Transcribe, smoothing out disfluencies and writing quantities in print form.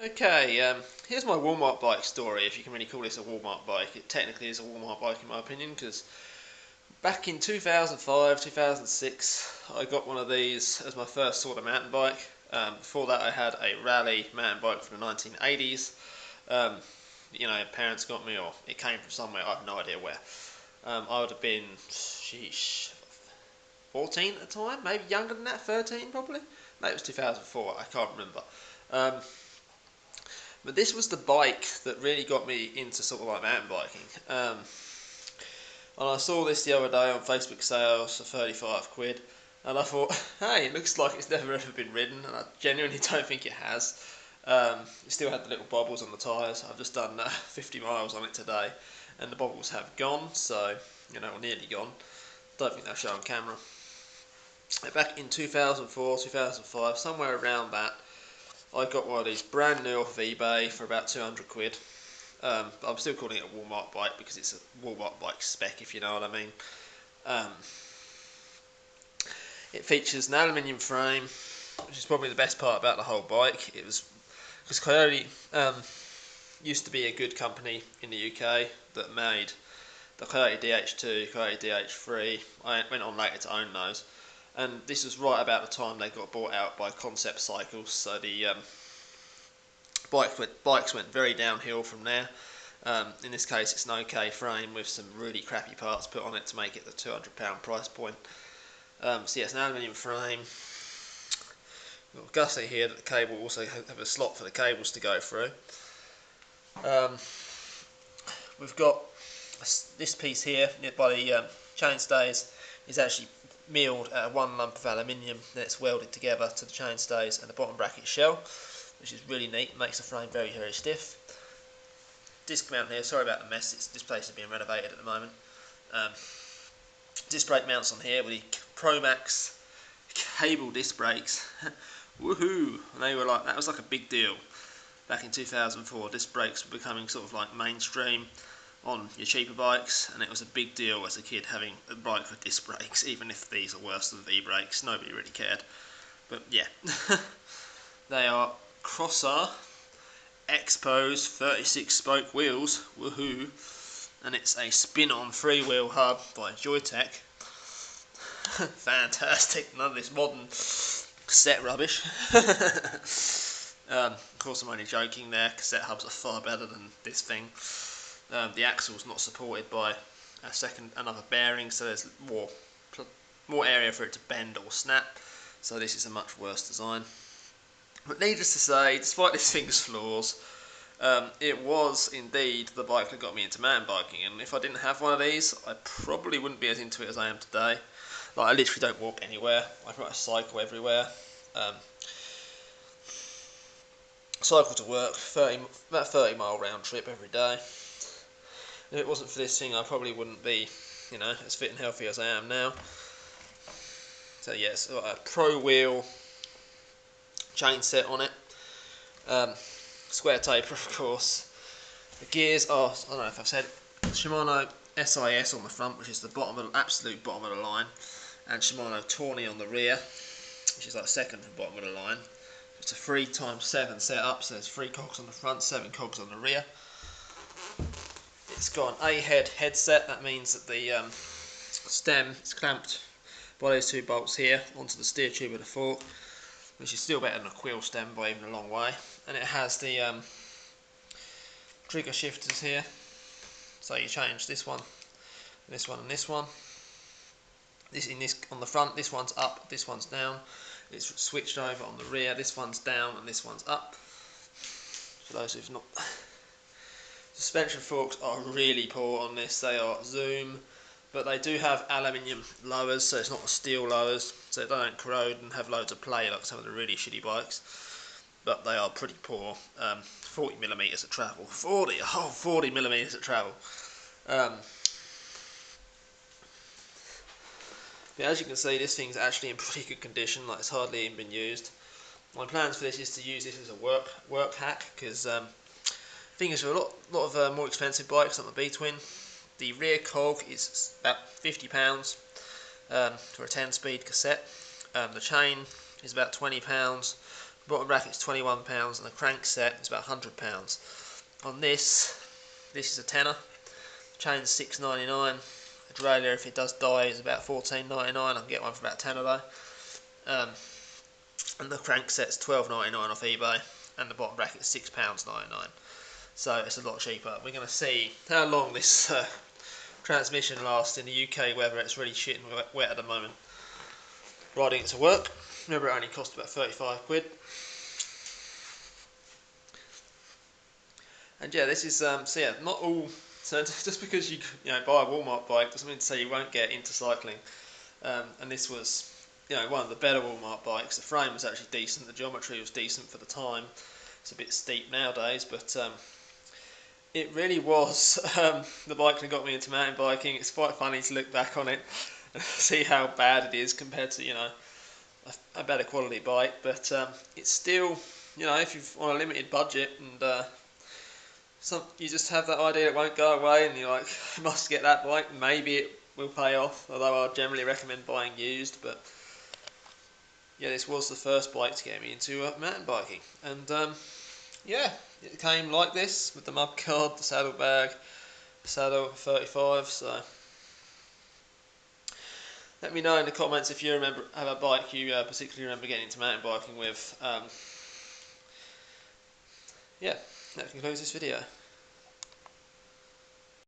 Okay, here's my Walmart bike story, if you can really call this a Walmart bike. It technically is a Walmart bike in my opinion, because back in 2005, 2006, I got one of these as my first sort of mountain bike. Before that I had a rally mountain bike from the 1980s. Um, parents got me, or it came from somewhere, I have no idea where. I would have been, 14 at the time, maybe younger than that, 13 probably? No, it was 2004, I can't remember. Um, But this was the bike that really got me into sort of like mountain biking. And I saw this the other day on Facebook sales for 35 quid. And I thought, hey, it looks like it's never ever been ridden. And I genuinely don't think it has. It still had the little bobbles on the tyres. I've just done 50 miles on it today. And the bobbles have gone, so, or nearly gone. Don't think they'll show on camera. Back in 2004, 2005, somewhere around that, I got one of these brand new off of eBay for about 200 quid. But I'm still calling it a Walmart bike because it's a Walmart bike spec, if you know what I mean. Um, it features an aluminium frame, which is probably the best part about the whole bike. It was because Coyote used to be a good company in the UK that made the Coyote DH2, Coyote DH3. I went on later to own those. And this was right about the time they got bought out by Concept Cycles, so the bikes went very downhill from there. In this case, it's an OK frame with some really crappy parts put on it to make it the £200 price point. So yeah, it's an aluminium frame. Got a gusset here that the cable also have a slot for the cables to go through. We've got this piece here by the chainstays is actually milled out of one lump of aluminium, then it's welded together to the chainstays and the bottom bracket shell, which is really neat. It makes the frame very, very stiff. Disc mount here, sorry about the mess, this place is being renovated at the moment. Disc brake mounts on here with the Promax cable disc brakes. Woohoo! And that was like a big deal back in 2004. Disc brakes were becoming sort of like mainstream on your cheaper bikes, and it was a big deal as a kid having a bike with disc brakes, even if these are worse than V-brakes. Nobody really cared. But yeah, they are Crosser Expose 36 spoke wheels, woohoo, and it's a spin-on freewheel hub by Joytech. Fantastic, none of this modern cassette rubbish. Of course I'm only joking there, cassette hubs are far better than this thing. The axle's not supported by another bearing, so there's more area for it to bend or snap, so this is a much worse design. But needless to say, despite this thing's flaws, it was indeed the bike that got me into mountain biking, and if I didn't have one of these, I probably wouldn't be as into it as I am today. Like, I literally don't walk anywhere, I pretty much cycle everywhere. Cycle to work, about 30 mile round trip every day. If it wasn't for this thing, I probably wouldn't be, as fit and healthy as I am now. So yes, got a Pro Wheel chain set on it. Square taper, of course. The gears are, I don't know if I've said, Shimano SIS on the front, which is the absolute bottom of the line, and Shimano Tawny on the rear, which is like second from bottom of the line. It's a 3x7 setup, so there's 3 cogs on the front, 7 cogs on the rear. It's got an A-head headset. That means that the stem is clamped by those 2 bolts here onto the steer tube of the fork, which is still better than a quill stem by even a long way. And it has the trigger shifters here, so you change this one, this one, and this one. On the front, this one's up, this one's down. It's switched over on the rear. This one's down and this one's up. For those who've not, suspension forks are really poor on this. They are Zoom, but they do have aluminium lowers, so it's not steel lowers, so they don't corrode and have loads of play like some of the really shitty bikes. But they are pretty poor. 40mm of travel. 40mm of travel. Yeah, as you can see, this thing's actually in pretty good condition. Like, it's hardly even been used. My plans for this is to use this as a work hack, because things are a lot of more expensive bikes like the B-Twin. The rear cog is about £50 for a 10-speed cassette. The chain is about £20. bottom bracket's £21 and the crank set is about £100. On this is a tenner, chain's $6.99. The derailleur, if it does die, is about $14.99. I can get one for about tenner though. And the crank set's $12.99 off eBay, and the bottom bracket's £6.99. So it's a lot cheaper. We're going to see how long this transmission lasts in the UK weather. It's really shit and wet at the moment. Riding it to work. Remember, it only cost about 35 quid. And yeah, this is so yeah, not all. So just because you buy a Walmart bike doesn't mean to say you won't get into cycling. And this was one of the better Walmart bikes. The frame was actually decent. The geometry was decent for the time. It's a bit steep nowadays, but it really was the bike that got me into mountain biking. It's quite funny to look back on it and see how bad it is compared to a better quality bike. But it's still if you've on a limited budget and you just have that idea it won't go away, and you're like, I must get that bike. Maybe it will pay off. Although I generally recommend buying used, but yeah, this was the first bike to get me into mountain biking, and yeah, it came like this with the mudguard, the saddlebag, the saddle 35. So let me know in the comments if you have a bike you particularly remember getting into mountain biking with. Yeah, that concludes this video.